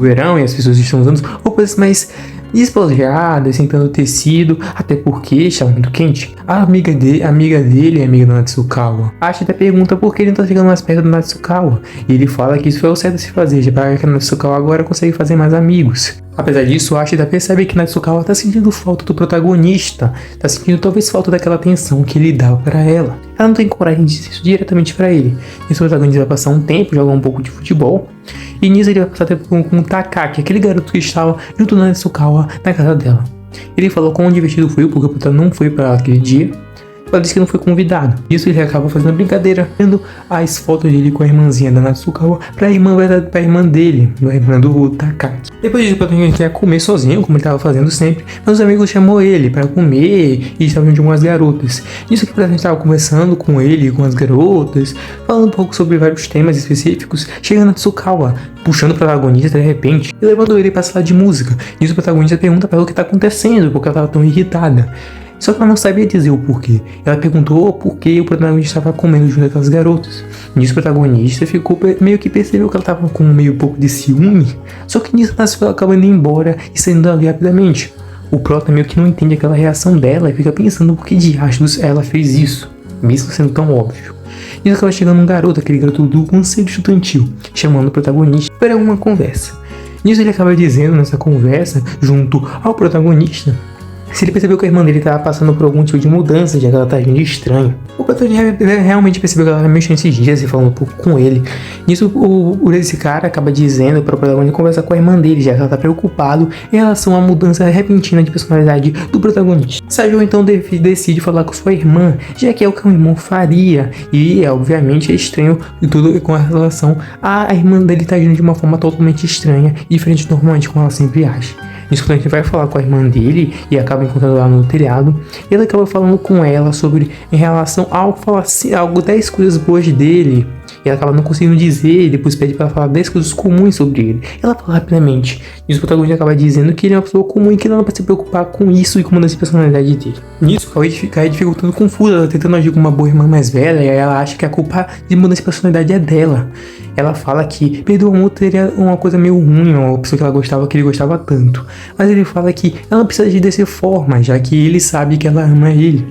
verão e as pessoas estão usando roupas mais despojadas, sentando tecido, até porque está muito quente. A amiga dele, a amiga da Natsukawa, Ashi até pergunta por que ele não tá chegando mais perto do Natsukawa. E ele fala que isso foi o certo a se fazer, já para que a Natsukawa agora consegue fazer mais amigos. Apesar disso, Ashi ainda percebe que Natsukawa tá sentindo falta do protagonista, tá sentindo talvez falta daquela atenção que ele dá para ela. Ela não tem coragem de dizer isso diretamente para ele. E o protagonista vai passar um tempo, jogar um pouco de futebol, e nisso ele vai passar tempo com o Takaki, aquele garoto que estava junto na Natsukawa na casa dela. Ele falou quão divertido foi, porque o protagonista não foi para aquele dia. Ela disse que não foi convidado. Isso ele acaba fazendo brincadeira, vendo as fotos dele com a irmãzinha da Natsukawa pra irmã dele, a irmã do Takaki. Depois disso, o protagonista ia comer sozinho, como ele estava fazendo sempre, mas os amigos chamou ele para comer e estavam junto com as garotas. Nisso que o protagonista estava conversando com ele, com as garotas, falando um pouco sobre vários temas específicos, chega a Natsukawa, puxando o protagonista de repente e levando ele para a sala de música. Nisso o protagonista pergunta para ela o que está acontecendo, porque ela estava tão irritada. Só que ela não sabia dizer o porquê. Ela perguntou por que o protagonista estava comendo junto com as garotas. Nisso o protagonista ficou meio que percebeu que ela estava com meio pouco de ciúme. Só que nisso ela acaba indo embora e saindo dali rapidamente. O prota meio que não entende aquela reação dela e fica pensando por que diachos ela fez isso, mesmo sendo tão óbvio. Nisso acaba chegando um garoto, aquele garoto do conselho estudantil, chamando o protagonista para uma conversa. Nisso ele acaba dizendo nessa conversa, junto ao protagonista, se ele percebeu que a irmã dele estava passando por algum tipo de mudança, já que ela estava agindo estranho. O protagonista realmente percebeu que ela estava mexendo esses dias e falando um pouco com ele. Nisso, esse cara acaba dizendo para o protagonista conversar com a irmã dele, já que ela está preocupado em relação à mudança repentina de personalidade do protagonista. Sayou então decide falar com sua irmã, já que é o que um irmão faria. E, obviamente, é estranho tudo com relação à irmã dele estar agindo de uma forma totalmente estranha e diferente normalmente como ela sempre age. Nisso que a gente vai falar com a irmã dele e acaba encontrando ela no telhado. E ele acaba falando com ela sobre em relação ao falar assim, algo 10 coisas boas dele. E ela acaba não conseguindo dizer e depois pede para ela falar 10 coisas comuns sobre ele. Ela fala rapidamente. Nisso o protagonista acaba dizendo que ele é uma pessoa comum e que ela não pode se preocupar com isso e com mudança de personalidade dele. Nisso Kaede fica todo confusa, ela tentando agir como uma boa irmã mais velha e aí ela acha que a culpa de mudança de personalidade é dela. Ela fala que perder o amor teria uma coisa meio ruim, uma pessoa que ela gostava, que ele gostava tanto. Mas ele fala que ela não precisa agir dessa forma, já que ele sabe que ela ama ele.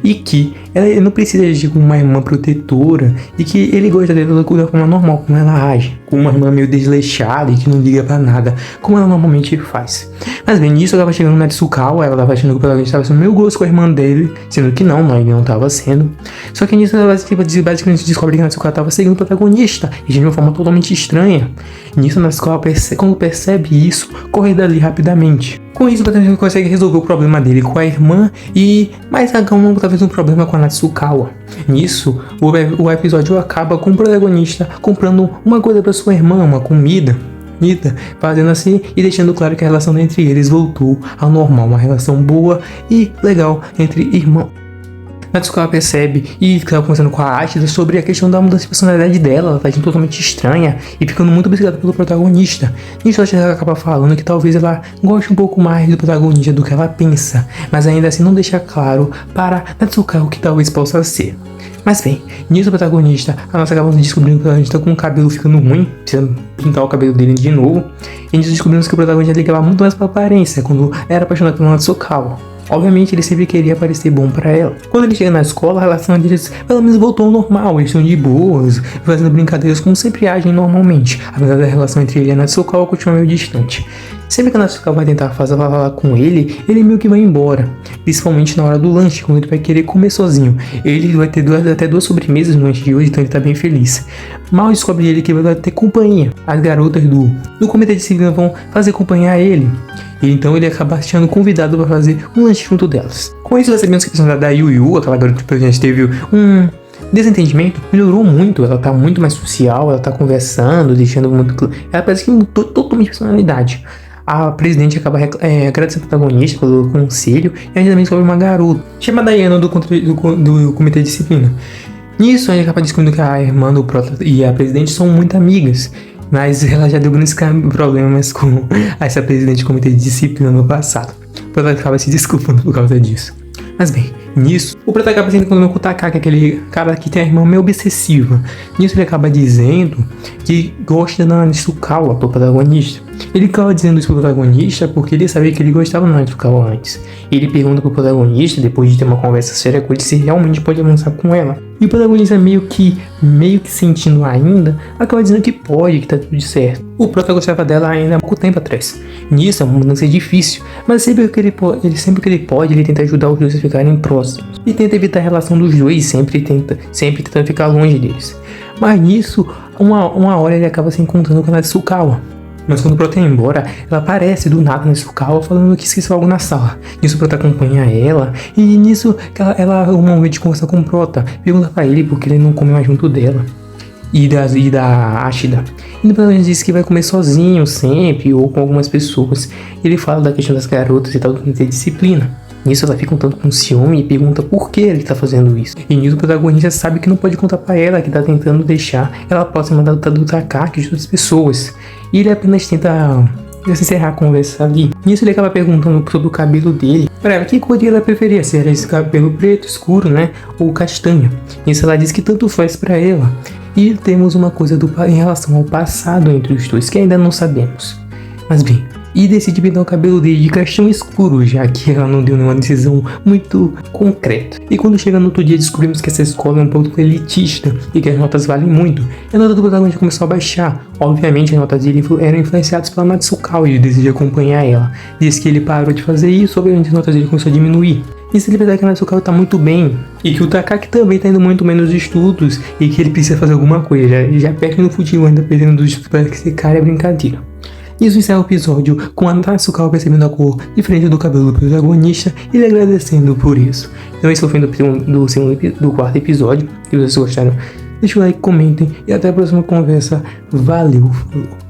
E que ela não precisa agir como uma irmã protetora. E que ele gosta dela da forma normal, como ela age. Como uma irmã meio desleixada e que não liga pra nada, como ela normalmente faz. Mas bem, nisso ela tava chegando na Natsukawa, ela tava achando que o protagonista estava sendo meio grosso com a irmã dele, sendo que não, ele não tava sendo. Só que nisso ela basicamente descobre que a Natsukawa tava seguindo o protagonista, e de uma forma totalmente estranha. Nisso a Natsukawa, quando percebe isso, corre dali rapidamente. Com isso, o protagonista consegue resolver o problema dele com a irmã e mais talvez um problema com a Natsukawa. Nisso, o episódio acaba com o protagonista comprando uma coisa para sua irmã, uma comida, fazendo assim e deixando claro que a relação entre eles voltou ao normal, uma relação boa e legal entre irmãos. Natsukawa percebe e fica conversando com a Ashida sobre a questão da mudança de personalidade dela. Ela tá agindo totalmente estranha e ficando muito obcecada pelo protagonista. Nisso a Ashida acaba falando que talvez ela goste um pouco mais do protagonista do que ela pensa, mas ainda assim não deixa claro para Natsukawa o que talvez possa ser. Mas bem, nisso o protagonista, a nossa acaba descobrindo que o protagonista tá com o cabelo ficando ruim, precisa pintar o cabelo dele de novo. E nisso descobrimos que o protagonista ligava muito mais pra aparência quando era apaixonado pela Natsukawa. Obviamente ele sempre queria parecer bom pra ela. Quando ele chega na escola, a relação deles pelo menos voltou ao normal. Eles estão de boas, fazendo brincadeiras como sempre agem normalmente. Apesar da relação entre ele e a Natsukawa continua meio distante. Sempre que a Natsukawa vai tentar falar com ele, ele meio que vai embora. Principalmente na hora do lanche, quando ele vai querer comer sozinho. Ele vai ter até duas sobremesas no lanche de hoje, então ele tá bem feliz. Mal descobre ele que vai ter companhia. As garotas do comitê de disciplina vão fazer companhia a ele. E então ele acaba sendo convidado para fazer um lanche junto delas. Com isso, recebemos que a personagem da Yu, aquela garota que a gente teve um desentendimento, melhorou muito. Ela tá muito mais social, ela tá conversando, deixando muito. Ela parece que mudou totalmente de personalidade. A presidente acaba agradecendo o protagonista pelo conselho e ainda também sobre uma garota chamada Yana do comitê de disciplina. Nisso, a gente acaba descobrindo que a irmã do prota e a presidente são muito amigas. Mas ela já deu grandes problemas com essa presidente do comitê de disciplina no passado. O prota acaba se desculpando por causa disso. Mas bem, nisso, o prota acaba se encontrando com o Takaki, aquele cara que tem a irmã meio obsessiva. Nisso ele acaba dizendo que gosta da Natsukawa, a protagonista. Ele ficava dizendo isso pro protagonista porque ele sabia que ele gostava do Natsukawa antes. Ele pergunta pro protagonista, depois de ter uma conversa séria com ele, se realmente pode avançar com ela. E o protagonista meio que sentindo ainda, acaba dizendo que pode, que tá tudo certo. O prota gostava dela ainda há pouco tempo atrás. Nisso é uma mudança difícil, mas sempre que ele pode, ele tenta ajudar os dois a ficarem próximos. E tenta evitar a relação dos dois, sempre tentando ficar longe deles. Mas nisso, uma hora ele acaba se encontrando com a Natsukawa. Mas quando o Prota ia embora, ela aparece do nada na Natsukawa falando que esqueceu algo na sala. Nisso o Prota acompanha ela, e nisso ela arruma um momento de conversar com o Prota. Pergunta pra ele porque ele não come mais junto dela. E da Ashida. E o Prota diz que vai comer sozinho sempre, ou com algumas pessoas. Ele fala da questão das garotas e tal, de ter disciplina. Nisso ela fica um tanto com ciúme e pergunta por que ele tá fazendo isso. E nisso o protagonista sabe que não pode contar pra ela, que tá tentando deixar ela próxima do Takaki e de outras pessoas. E ele apenas tenta encerrar a conversa ali. Nisso ele acaba perguntando sobre o cabelo dele. Pra ela, que cor ela preferia? Se era esse cabelo preto, escuro, né? Ou castanho. Nisso ela diz que tanto faz pra ela. E temos uma coisa em relação ao passado entre os dois, que ainda não sabemos. Mas bem, e decide pintar o cabelo dele de castanho escuro, já que ela não deu nenhuma decisão muito concreta. E quando chega no outro dia, descobrimos que essa escola é um pouco elitista e que as notas valem muito. E a nota do protagonista começou a baixar. Obviamente, as notas dele eram influenciadas pela Natsukawa e ele deseja acompanhar ela. Diz que ele parou de fazer isso, obviamente as notas dele começaram a diminuir. E se ele pensar que a Natsukawa tá muito bem, e que o Takaki também tá indo muito bem nos estudos, e que ele precisa fazer alguma coisa, já perde no futebol, ainda perdendo dos estudos, parece que esse cara é brincadeira. Isso encerra o episódio com a Natsukawa percebendo a cor diferente do cabelo do protagonista e ele agradecendo por isso. Então esse foi o fim do quarto episódio. Se vocês gostaram, deixa o like, comentem e até a próxima conversa. Valeu! Falou.